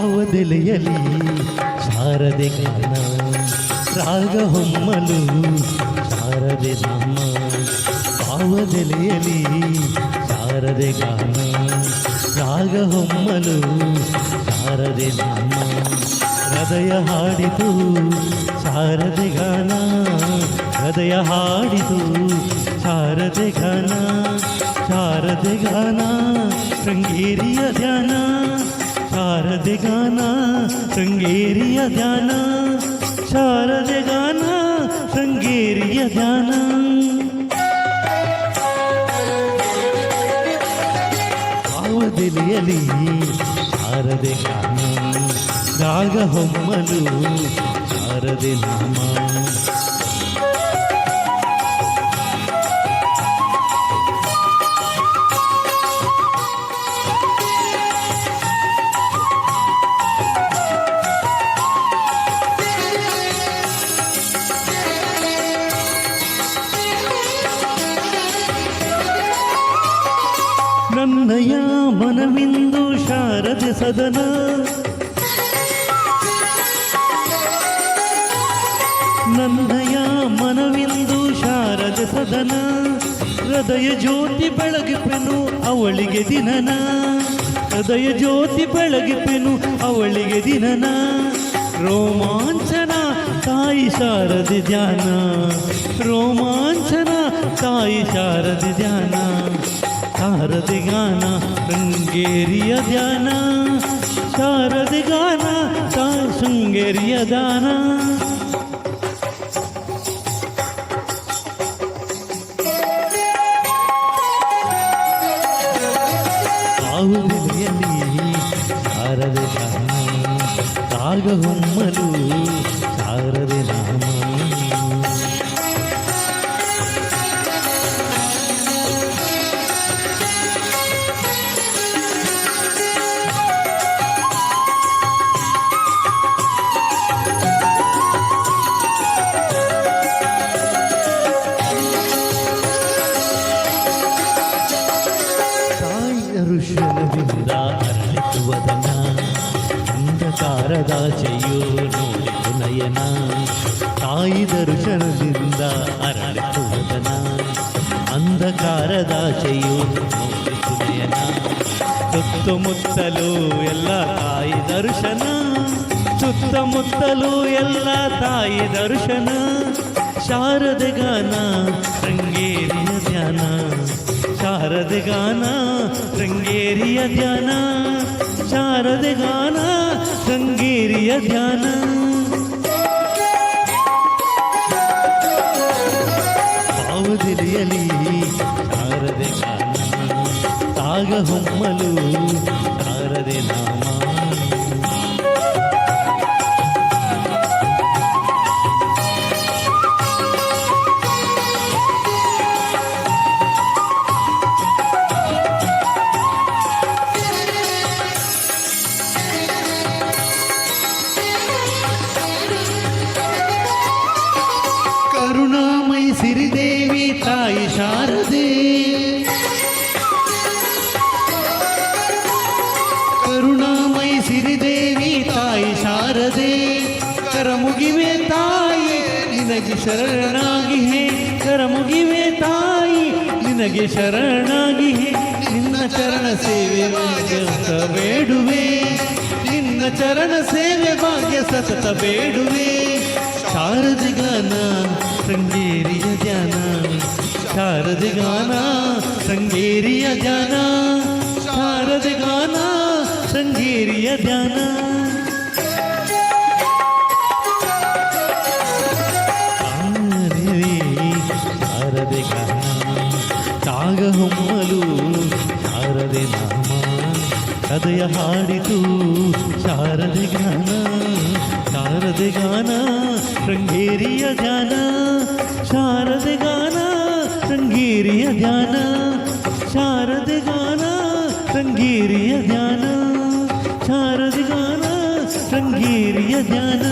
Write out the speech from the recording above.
ಭಾವದೆಲೆಯಲಿ ಶಾರದೆ ಗಾನ ರಾಗ ಹೊಮ್ಮಲು ಶಾರದೆ ನಾಮ ಭಾವದೆಲೆಯಲಿ ಶಾರದೆ ಗಾನ ರಾಗ ಹೊಮ್ಮಲು ಶಾರದೆ ನಾಮ ಹೃದಯ ಹಾಡಿತು ಶಾರದೆ ಗಾನ ಹೃದಯ ಹಾಡಿತು ಶಾರದೆ ಗಾನ ಶಾರದೆ ಗಾನ ಶೃಂಗೇರಿಯ ಧ್ಯಾನ ಶಾರದೆ ಗಾನ ಶೃಂಗೇರಿಯ ಧ್ಯಾನ ಶಾರದೆ ಗಾನ ಶೃಂಗೇರಿಯ ಧ್ಯಾನ ಭಾವದೆಲೆಯಲಿ ಶಾರದೆ ಗಾನ ರಾಗ ಹೊಮ್ಮಲು ಶಾರದೆ ನಾಮ ನನ್ನಯ ಮನವಿಂದು ಶಾರದೆ ಸದನ ನನ್ನಯ ಮನವಿಂದು ಶಾರದೆ ಸದನ ಹೃದಯ ಜ್ಯೋತಿ ಬೆಳಗಿಪೆನು ಅವಳಿಗೆ ದಿನನ ಹೃದಯ ಜ್ಯೋತಿ ಬೆಳಗಿಪೆನು ಅವಳಿಗೆ ದಿನನ ರೋಮಾಂಚನ ತಾಯಿ ಶಾರದೆ ಧ್ಯಾನ ರೋಮಾಂಚನ ತಾಯಿ ಶಾರದೆ ಧ್ಯಾನ ಶಾರದೆ ಗಾನ ಶೃಂಗೇರಿಯ ಧ್ಯಾನ ಶಾರದೆ ಗಾನ ಶೃಂಗೇರಿಯ ದಾನ ಭಾವದೆಲೆಯಲಿ ಶಾರದೆ ಗಾನ ರಾಗ ಹೊಮ್ಮಲು ಶಾರದೆ ನಾಮ ಋಷಭದಿಂದ ಅರಳಿಸುವದನ ಅಂಧಕಾರದಾಚೆಯೋ ನೋಡಿತು ನಯನ ತಾಯಿ ದರ್ಶನದಿಂದ ಅರಳಿಸುವದನ ಅಂಧಕಾರದಾಚೆಯೋ ನೋಡಿತು ನಯನ ಸುತ್ತಮುತ್ತಲೂ ಎಲ್ಲ ತಾಯಿ ದರ್ಶನ ಸುತ್ತಮುತ್ತಲೂ ಎಲ್ಲ ತಾಯಿ ದರ್ಶನ ಶಾರದೆ ಗಾನ ಶೃಂಗೇರಿಯ ಧ್ಯಾನ ಶಾರದೆ ಗಾನ ಶೃಂಗೇರಿಯ ಧ್ಯಾನ ಶಾರದೆ ಗಾನ ಶೃಂಗೇರಿಯ ಧ್ಯಾನ ಭಾವದೆಲೆಯಲಿ ಶಾರದೆ ಗಾನ ರಾಗ ಹೊಮ್ಮಲು ಶಾರದೆ ನಾಮ ಕರುಣಾಮಯಿ ಸಿರಿದೇವಿ ತಾಯಿ ಶಾರದೆ ಕರುಣಾಮಯಿ ಸಿರಿದೇವಿ ತಾಯಿ ಶಾರದೆ ಕರಮುಗಿವೆ ತಾಯಿ ನಿನಗೆ ಶರಣಾಗಿ ಹೇ ಕರಮುಗಿವೆ ತಾಯಿ ನಿನಗೆ ಶರಣಾಗಿ ಹೇ ನಿನ್ನ ಚರಣ ಸೇವೆ ಭಾಗ್ಯ ಬೇಡುವೆ ನಿನ್ನ ಚರಣ ಸೇವೆ ಭಾಗ್ಯ ಸತತ ಬೇಡುವೆ ಶಾರದೆ ಗಾನ ಶೃಂಗೇರಿಯ ಧ್ಯಾನ ಶಾರದೆ ಗಾನ ಶೃಂಗೇರಿಯ ಧ್ಯಾನ ಶಾರದೆ ಗಾನ ಶೃಂಗೇರಿಯ ಧ್ಯಾನ ಶಾರದೆ ಗಾನ ರಾಗ ಹೊಮ್ಮಲು ಶಾರದೆ ನಾಮ ಹೃದಯ ಹಾಡಿತು ಶಾರದೆ ಗಾನ ಶಾರದೆ ಗಾನ ಶೃಂಗೇರಿಯ ಧ್ಯಾನ ಶಾರದೆ ಗಾನ ಶೃಂಗೇರಿಯ ಧ್ಯಾನ ಶಾರದೆ ಗಾನ ಶೃಂಗೇರಿಯ ಧ್ಯಾನ ಶಾರದೆ ಗಾನ ಶೃಂಗೇರಿಯ ಧ್ಯಾನ